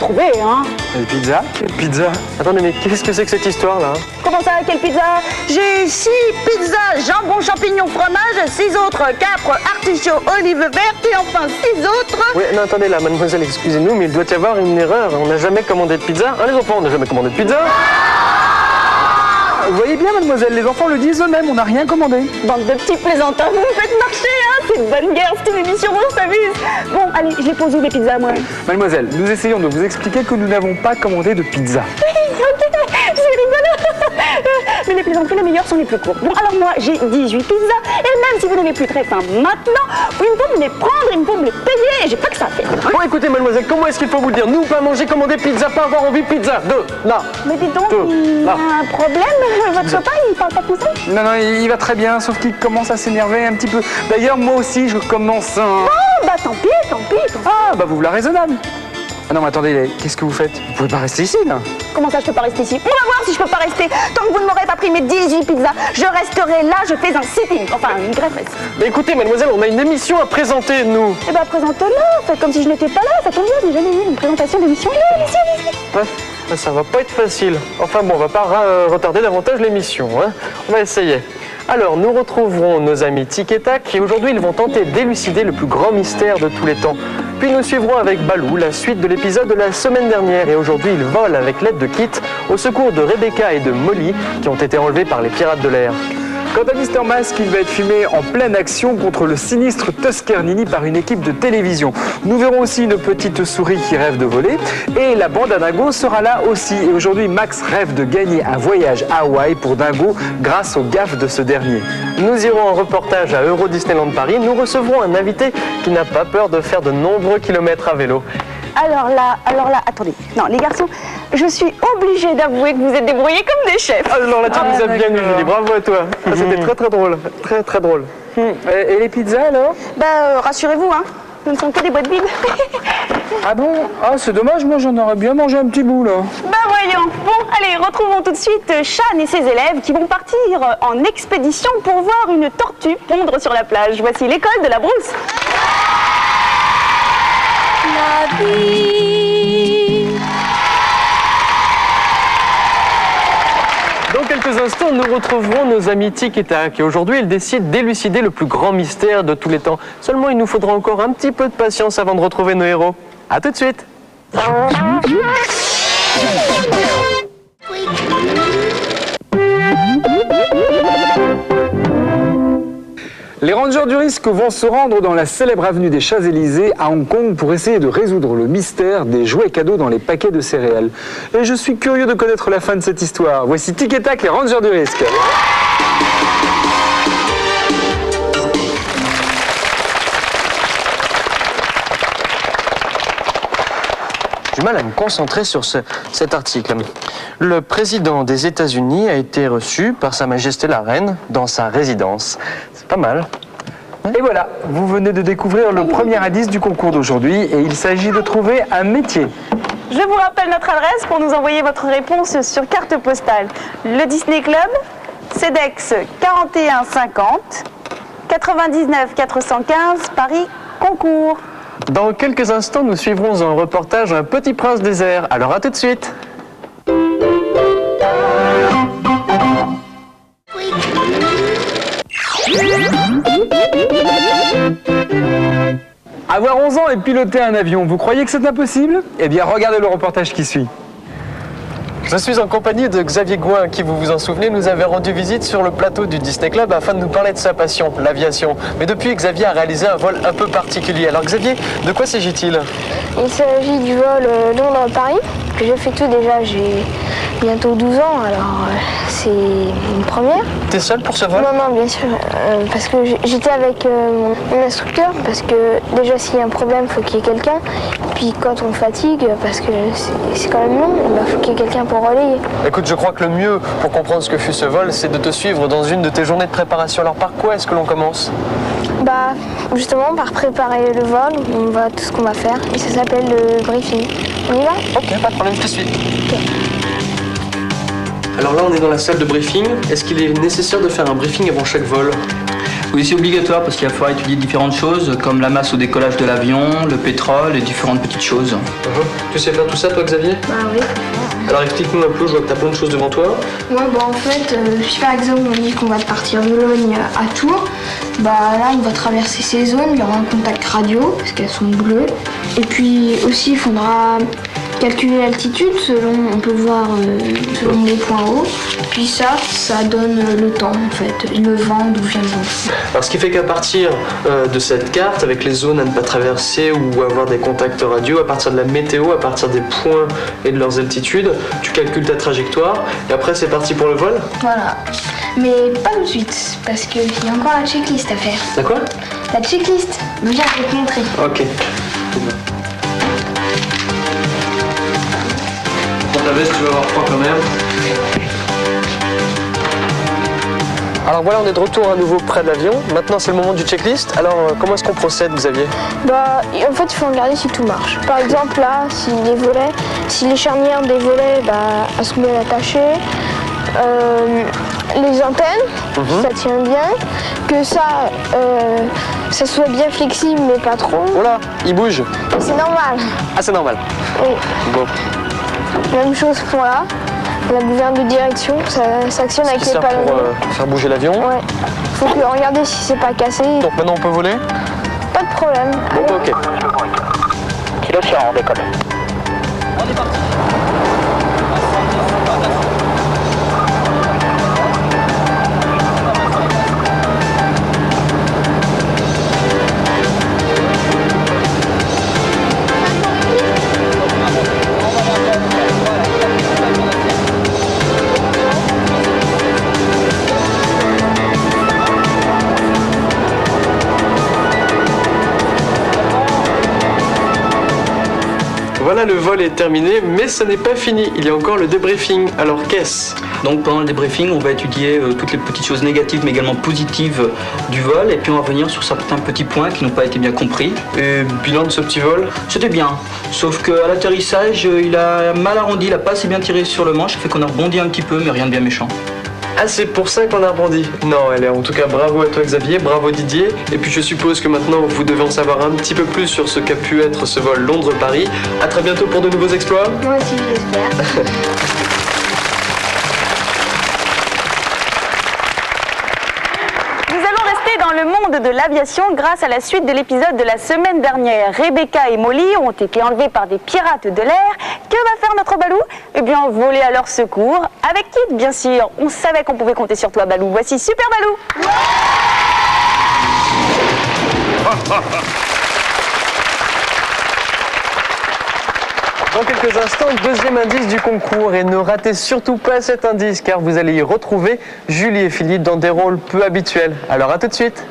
retrouver, hein. Quelle pizza? Quelle pizza? Attendez, mais qu'est-ce que c'est que cette histoire-là? Comment ça, quelle pizza? J'ai 6 pizzas, jambon, champignons, fromage, 6 autres, capres, artichauts, olives vertes et enfin 6 autres. Oui, non, attendez là, mademoiselle, excusez-nous, mais il doit y avoir une erreur. On n'a jamais commandé de pizza. Hein, les enfants, on n'a jamais commandé de pizza. Vous voyez bien, mademoiselle, les enfants le disent eux-mêmes, on n'a rien commandé. Bande de petits plaisantins, vous me faites marcher, hein. C'est une bonne guerre, c'est une émission, on s'amuse. Bon, allez, je les pose où les pizzas, moi? Mademoiselle, nous essayons de vous expliquer que nous n'avons pas commandé de pizza. Oui, ok, c'est rigolo. Mais les plaisanteries, les meilleures sont les plus courtes. Bon, alors moi, j'ai 18 pizzas, et même si vous n'avez plus très faim maintenant, il me faut me les prendre, il me faut me les payer, et j'ai pas que ça à faire. Bon, écoutez, mademoiselle, comment est-ce qu'il faut vous le dire? Nous, pas manger, commander pizza, pas avoir envie de pizza. Non. Mais dis donc, il y a un problème? Votre copain, il parle pas français? Non, non, il va très bien, sauf qu'il commence à s'énerver un petit peu. D'ailleurs, moi aussi, je commence à... Oh, bah tant pis. Ah, bah vous la raisonnable. Ah non, mais attendez, qu'est-ce que vous faites? Vous pouvez pas rester ici, là. Comment ça, je peux pas rester ici? On va voir si je peux pas rester. Tant que vous ne m'aurez pas pris mes 18 pizzas, je resterai là, je fais un sitting, enfin une greffe. Mais écoutez, mademoiselle, on a une émission à présenter, nous. Eh ben, présente-la, faites comme si je n'étais pas là, ça tombe bien, j'ai jamais eu une présentation d'émission. Allez. Ouais, ça va pas être facile. Enfin bon, on va pas retarder davantage l'émission, hein. On va essayer. Alors, nous retrouverons nos amis Tic et Tac et aujourd'hui, ils vont tenter d'élucider le plus grand mystère de tous les temps. Puis nous suivrons avec Balou la suite de l'épisode de la semaine dernière et aujourd'hui, ils volent avec l'aide de Kit au secours de Rebecca et de Molly qui ont été enlevés par les pirates de l'air. Quant à Mister Mask, il va être filmé en pleine action contre le sinistre Tuskernini par une équipe de télévision. Nous verrons aussi une petite souris qui rêve de voler et la bande à Dingo sera là aussi. Et aujourd'hui, Max rêve de gagner un voyage à Hawaï pour Dingo grâce aux gaffes de ce dernier. Nous irons en reportage à Euro Disneyland Paris. Nous recevrons un invité qui n'a pas peur de faire de nombreux kilomètres à vélo. Alors là, attendez. Non, les garçons, je suis obligée d'avouer que vous êtes débrouillés comme des chefs. Alors là, tu nous as bien eu, Julie. Bravo à toi. C'était très drôle. Très drôle. Et les pizzas, alors? Bah, rassurez-vous, hein, ce ne sont que des boîtes vides. Ah bon? Ah, c'est dommage, moi j'en aurais bien mangé un petit bout, là. Bah voyons. Bon, allez, retrouvons tout de suite Chan et ses élèves qui vont partir en expédition pour voir une tortue pondre sur la plage. Voici l'école de la brousse. La vie. Dans quelques instants, nous retrouverons nos amis Tic et Tac. Et aujourd'hui, ils décident d'élucider le plus grand mystère de tous les temps. Seulement, il nous faudra encore un petit peu de patience avant de retrouver nos héros. À tout de suite. Les rangers du risque vont se rendre dans la célèbre avenue des Champs-Élysées à Hong Kong pour essayer de résoudre le mystère des jouets cadeaux dans les paquets de céréales. Et je suis curieux de connaître la fin de cette histoire. Voici Tic et Tac, les rangers du risque. J'ai du mal à me concentrer sur cet article. Le président des États-Unis a été reçu par Sa Majesté la Reine dans sa résidence. C'est pas mal. Et voilà, vous venez de découvrir le premier indice du concours d'aujourd'hui et il s'agit de trouver un métier. Je vous rappelle notre adresse pour nous envoyer votre réponse sur carte postale. Le Disney Club, CEDEX 4150, 99 415, Paris, concours. Dans quelques instants, nous suivrons un reportage Un Petit Prince des airs. Alors à tout de suite. Avoir 11 ans et piloter un avion, vous croyez que c'est impossible? Eh bien, regardez le reportage qui suit. Je suis en compagnie de Xavier Gouin, qui, vous vous en souvenez, nous avait rendu visite sur le plateau du Disney Club afin de nous parler de sa passion, l'aviation. Mais depuis, Xavier a réalisé un vol un peu particulier. Alors Xavier, de quoi s'agit-il? Il s'agit du vol Londres-Paris, que j'ai fait tout déjà, j'ai bientôt 12 ans, alors c'est une première. T'es seul pour ce vol? Non, bien sûr, parce que j'étais avec mon instructeur, parce que déjà s'il y a un problème, il faut qu'il y ait quelqu'un. Puis quand on fatigue, parce que c'est quand même long, il faut qu'il y ait quelqu'un pour relayer. Écoute, je crois que le mieux pour comprendre ce que fut ce vol, c'est de te suivre dans une de tes journées de préparation. Alors par quoi est-ce que l'on commence? Bah, justement, par préparer le vol, on voit tout ce qu'on va faire, et ça s'appelle le briefing. On y va? Ok, pas de problème, je te suis. Ok. Alors là, on est dans la salle de briefing. Est-ce qu'il est nécessaire de faire un briefing avant chaque vol? Oui, c'est obligatoire parce qu'il va falloir étudier différentes choses comme la masse au décollage de l'avion, le pétrole et différentes petites choses. Tu sais faire tout ça, toi, Xavier? Bah oui. Alors explique-nous un peu, je vois que tu as plein de choses devant toi. Ouais, bah en fait, si par exemple on dit qu'on va partir de Logne à Tours, bah là on va traverser ces zones, il y aura un contact radio parce qu'elles sont bleues. Et puis aussi il faudra calculer l'altitude selon, on peut voir selon les points hauts. Puis ça donne le temps en fait, le vent, d'où vient le vent. Alors ce qui fait qu'à partir de cette carte, avec les zones à ne pas traverser ou avoir des contacts radio, à partir de la météo, à partir des points et de leurs altitudes, tu calcules ta trajectoire et après c'est parti pour le vol? Voilà. Mais pas tout de suite, parce qu'il y a encore la checklist à faire. De quoi? La checklist, viens, je vais te montrer. Ok. Prends ta veste, tu vas avoir froid quand même. Alors voilà, on est de retour à nouveau près de l'avion. Maintenant, c'est le moment du checklist. Alors, comment est-ce qu'on procède, Xavier? Bah, en fait, il faut regarder si tout marche. Par exemple, là, si les charnières des volets, bah, elles sont bien attachées. Les antennes, ça tient bien. Que ça soit bien flexible, mais pas trop. Oh là, il bouge. C'est normal. Ah, c'est normal. Oui. Bon. Même chose pour là. La gouverne de direction, ça s'actionne avec les palons. Pour faire bouger l'avion. Ouais. Faut que regarder si c'est pas cassé. Donc maintenant, on peut voler? Pas de problème. Bon, ok. Kilo 100, on décolle. Voilà, le vol est terminé, mais ce n'est pas fini. Il y a encore le débriefing. Alors, qu'est-ce? Donc pendant le débriefing, on va étudier toutes les petites choses négatives mais également positives du vol et puis on va revenir sur certains petits points qui n'ont pas été bien compris. Et bilan de ce petit vol? C'était bien, sauf qu'à l'atterrissage, il a mal arrondi, il n'a pas assez bien tiré sur le manche, ça fait qu'on a rebondi un petit peu mais rien de bien méchant. Ah, c'est pour ça qu'on a rebondi. Non, allez, en tout cas, bravo à toi Xavier, bravo Didier. Et puis je suppose que maintenant, vous devez en savoir un petit peu plus sur ce qu'a pu être ce vol Londres-Paris. À très bientôt pour de nouveaux exploits. Moi aussi, j'espère. Nous allons rester dans le monde de l'aviation grâce à la suite de l'épisode de la semaine dernière. Rebecca et Molly ont été enlevées par des pirates de l'air. Que va faire notre Balou? Eh bien, voler à leur secours. Avec Kid, bien sûr. On savait qu'on pouvait compter sur toi, Balou. Voici Super Balou. Dans quelques instants, deuxième indice du concours. Et ne ratez surtout pas cet indice car vous allez y retrouver Julie et Philippe dans des rôles peu habituels. Alors à tout de suite.